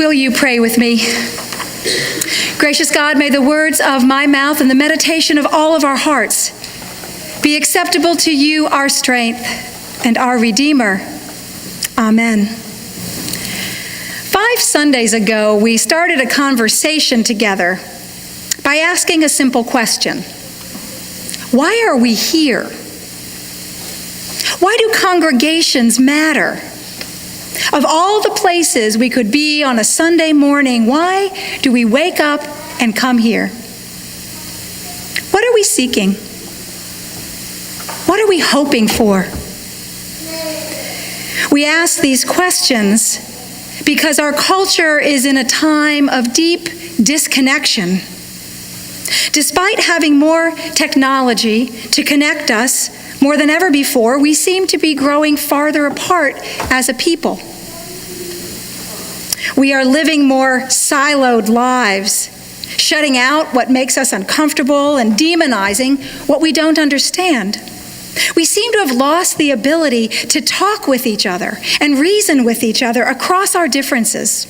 Will you pray with me? Gracious God, may the words of my mouth and the meditation of all of our hearts be acceptable to you, our strength and our Redeemer. Amen. 5 Sundays ago, we started a conversation together by asking a simple question. Why are we here? Why do congregations matter? Of all the places we could be on a Sunday morning, why do we wake up and come here? What are we seeking? What are we hoping for? We ask these questions because our culture is in a time of deep disconnection. Despite having more technology to connect us more than ever before, we seem to be growing farther apart as a people. We are living more siloed lives, shutting out what makes us uncomfortable and demonizing what we don't understand. We seem to have lost the ability to talk with each other and reason with each other across our differences.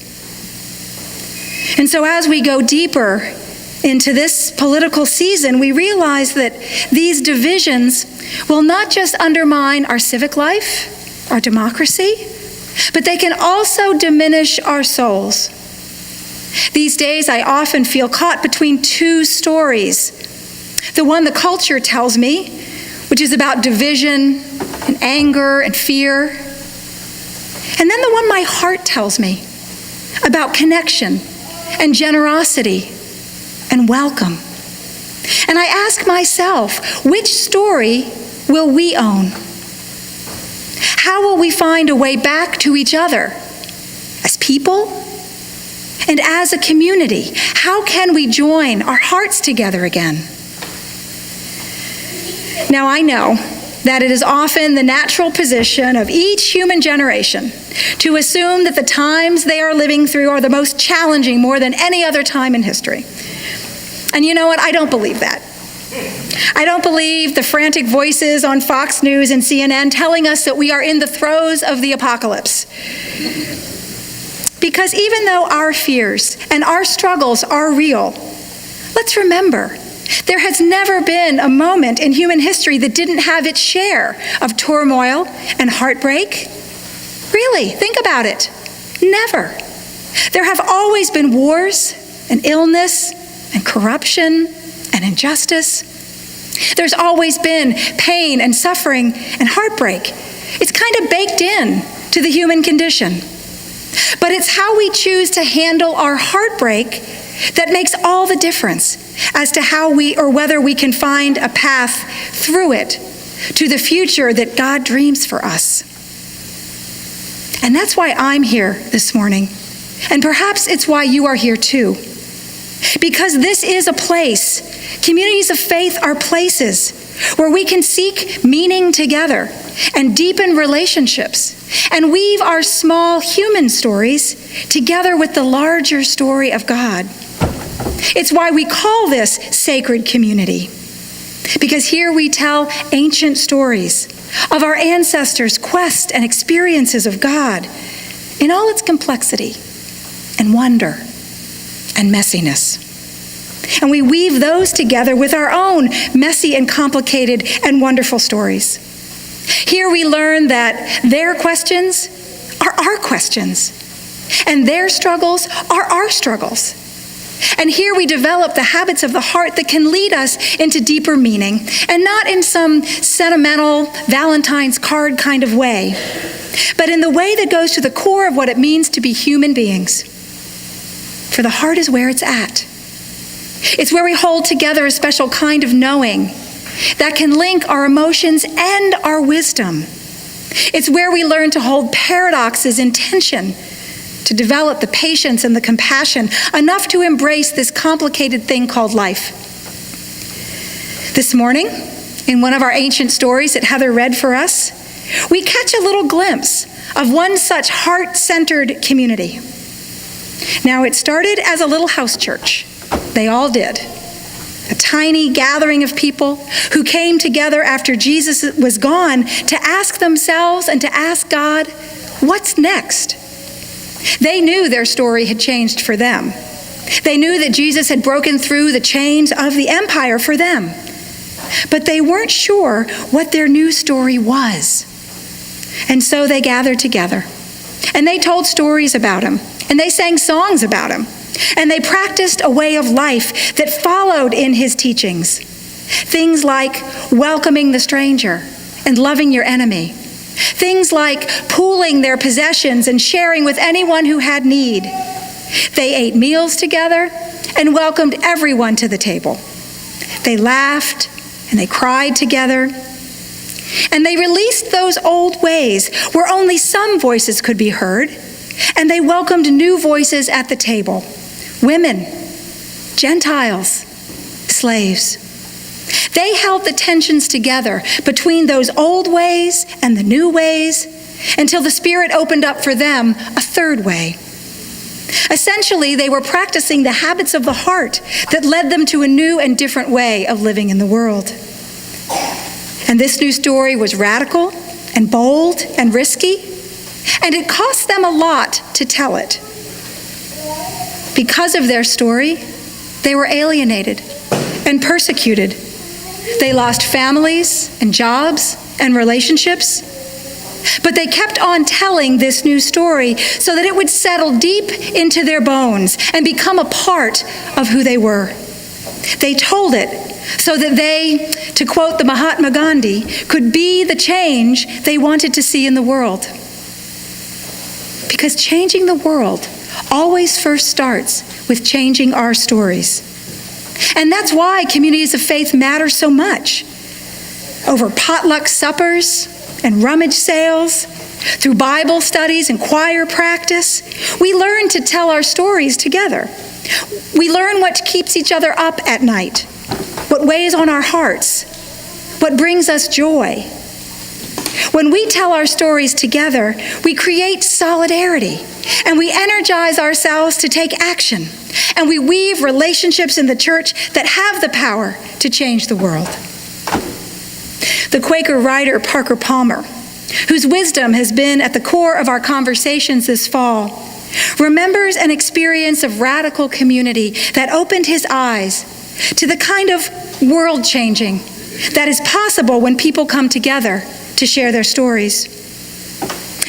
And so as we go deeper into this political season, we realize that these divisions will not just undermine our civic life, our democracy, but they can also diminish our souls. These days, I often feel caught between 2 stories. The one the culture tells me, which is about division and anger and fear. And then the one my heart tells me, about connection and generosity and welcome. And I ask myself, which story will we own? How will we find a way back to each other as people and as a community? How can we join our hearts together again? Now, I know that it is often the natural position of each human generation to assume that the times they are living through are the most challenging more than any other time in history. And you know what? I don't believe that. I don't believe the frantic voices on Fox News and CNN telling us that we are in the throes of the apocalypse. Because even though our fears and our struggles are real, let's remember, there has never been a moment in human history that didn't have its share of turmoil and heartbreak. Really, think about it. Never. There have always been wars and illness and corruption and injustice. There's always been pain and suffering and heartbreak. It's kind of baked in to the human condition. But it's how we choose to handle our heartbreak that makes all the difference as to how we or whether we can find a path through it to the future that God dreams for us. And that's why I'm here this morning. And perhaps it's why you are here too. Because this is a place, communities of faith are places where we can seek meaning together and deepen relationships and weave our small human stories together with the larger story of God. It's why we call this sacred community, because here we tell ancient stories of our ancestors' quest and experiences of God in all its complexity and wonder and messiness. And we weave those together with our own messy and complicated and wonderful stories. Here we learn that their questions are our questions, and their struggles are our struggles. And here we develop the habits of the heart that can lead us into deeper meaning, and not in some sentimental Valentine's card kind of way, but in the way that goes to the core of what it means to be human beings. For the heart is where it's at. It's where we hold together a special kind of knowing that can link our emotions and our wisdom. It's where we learn to hold paradoxes in tension, to develop the patience and the compassion enough to embrace this complicated thing called life. This morning, in one of our ancient stories that Heather read for us, we catch a little glimpse of one such heart-centered community. Now, it started as a little house church. They all did. A tiny gathering of people who came together after Jesus was gone to ask themselves and to ask God, what's next? They knew their story had changed for them. They knew that Jesus had broken through the chains of the empire for them. But they weren't sure what their new story was. And so they gathered together, and they told stories about him, and they sang songs about him, and they practiced a way of life that followed in his teachings. Things like welcoming the stranger and loving your enemy. Things like pooling their possessions and sharing with anyone who had need. They ate meals together and welcomed everyone to the table. They laughed and they cried together. And they released those old ways where only some voices could be heard, and they welcomed new voices at the table. Women, Gentiles, slaves. They held the tensions together between those old ways and the new ways until the Spirit opened up for them a third way. Essentially, they were practicing the habits of the heart that led them to a new and different way of living in the world. And this new story was radical and bold and risky, and it cost them a lot to tell it. Because of their story, they were alienated and persecuted. They lost families and jobs and relationships. But they kept on telling this new story so that it would settle deep into their bones and become a part of who they were. They told it so that they, to quote the Mahatma Gandhi, could be the change they wanted to see in the world. Because changing the world always first starts with changing our stories. And that's why communities of faith matter so much. Over potluck suppers and rummage sales, through Bible studies and choir practice, we learn to tell our stories together. We learn what keeps each other up at night, what weighs on our hearts, what brings us joy. When we tell our stories together, we create solidarity, and we energize ourselves to take action, and we weave relationships in the church that have the power to change the world. The Quaker writer Parker Palmer, whose wisdom has been at the core of our conversations this fall, remembers an experience of radical community that opened his eyes to the kind of world-changing that is possible when people come together to share their stories.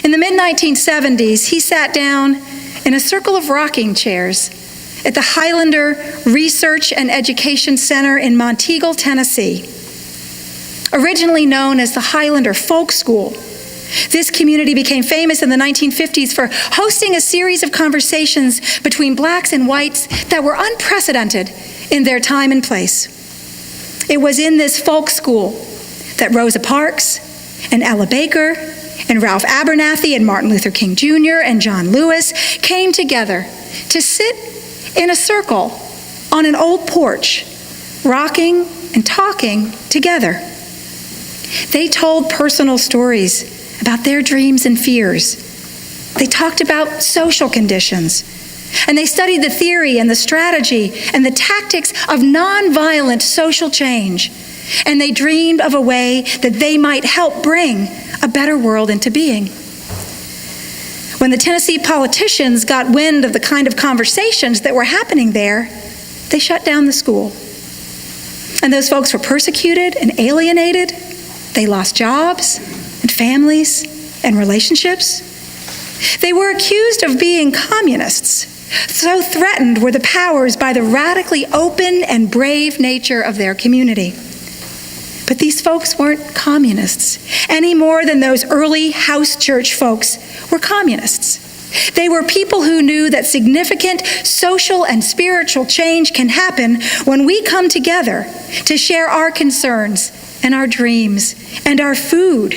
In the mid-1970s, he sat down in a circle of rocking chairs at the Highlander Research and Education Center in Monteagle, Tennessee. Originally known as the Highlander Folk School, this community became famous in the 1950s for hosting a series of conversations between blacks and whites that were unprecedented in their time and place. It was in this folk school that Rosa Parks and Ella Baker and Ralph Abernathy and Martin Luther King Jr. and John Lewis came together to sit in a circle on an old porch, rocking and talking together. They told personal stories about their dreams and fears. They talked about social conditions, and they studied the theory and the strategy and the tactics of nonviolent social change, and they dreamed of a way that they might help bring a better world into being. When the Tennessee politicians got wind of the kind of conversations that were happening there, they shut down the school. And those folks were persecuted and alienated. They lost jobs and families and relationships. They were accused of being communists. So threatened were the powers by the radically open and brave nature of their community. But these folks weren't communists any more than those early house church folks were communists. They were people who knew that significant social and spiritual change can happen when we come together to share our concerns and our dreams and our food,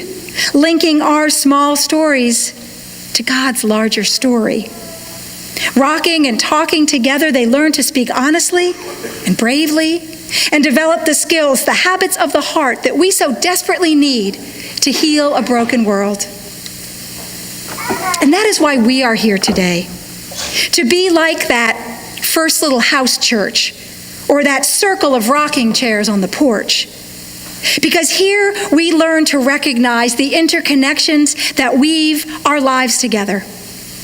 linking our small stories to God's larger story. Rocking and talking together, they learned to speak honestly and bravely and develop the skills, the habits of the heart that we so desperately need to heal a broken world. And that is why we are here today, to be like that first little house church or that circle of rocking chairs on the porch. Because here we learn to recognize the interconnections that weave our lives together.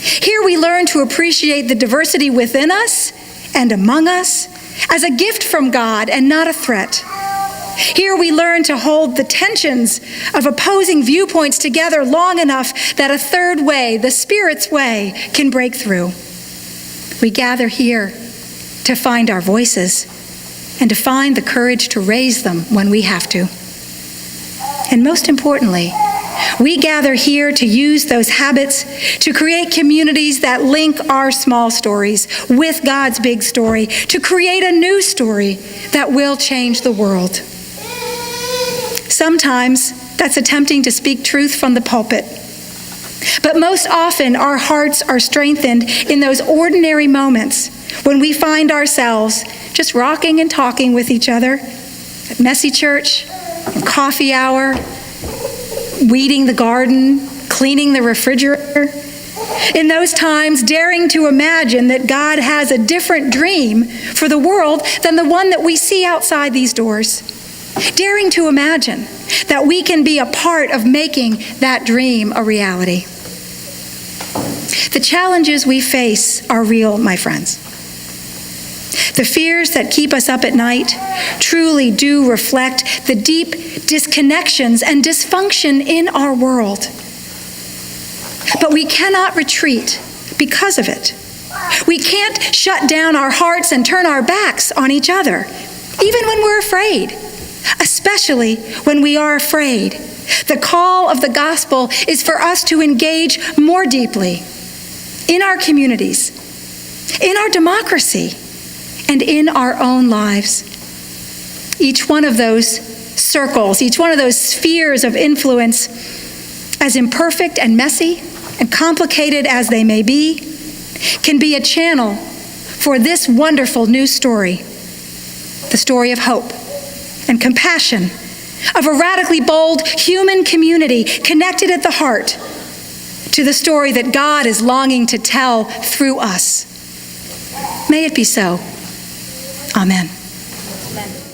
Here we learn to appreciate the diversity within us and among us as a gift from God and not a threat. Here we learn to hold the tensions of opposing viewpoints together long enough that a third way, the Spirit's way, can break through. We gather here to find our voices and to find the courage to raise them when we have to. And most importantly, we gather here to use those habits to create communities that link our small stories with God's big story, to create a new story that will change the world. Sometimes that's attempting to speak truth from the pulpit. But most often, our hearts are strengthened in those ordinary moments when we find ourselves just rocking and talking with each other at messy church, at coffee hour, weeding the garden, cleaning the refrigerator. In those times, daring to imagine that God has a different dream for the world than the one that we see outside these doors. Daring to imagine that we can be a part of making that dream a reality. The challenges we face are real, my friends. The fears that keep us up at night truly do reflect the deep disconnections and dysfunction in our world. But we cannot retreat because of it. We can't shut down our hearts and turn our backs on each other, even when we're afraid, especially when we are afraid. The call of the gospel is for us to engage more deeply in our communities, in our democracy, and in our own lives. Each one of those circles, each one of those spheres of influence, as imperfect and messy and complicated as they may be, can be a channel for this wonderful new story, the story of hope and compassion, of a radically bold human community connected at the heart to the story that God is longing to tell through us. May it be so. Amen. Amen.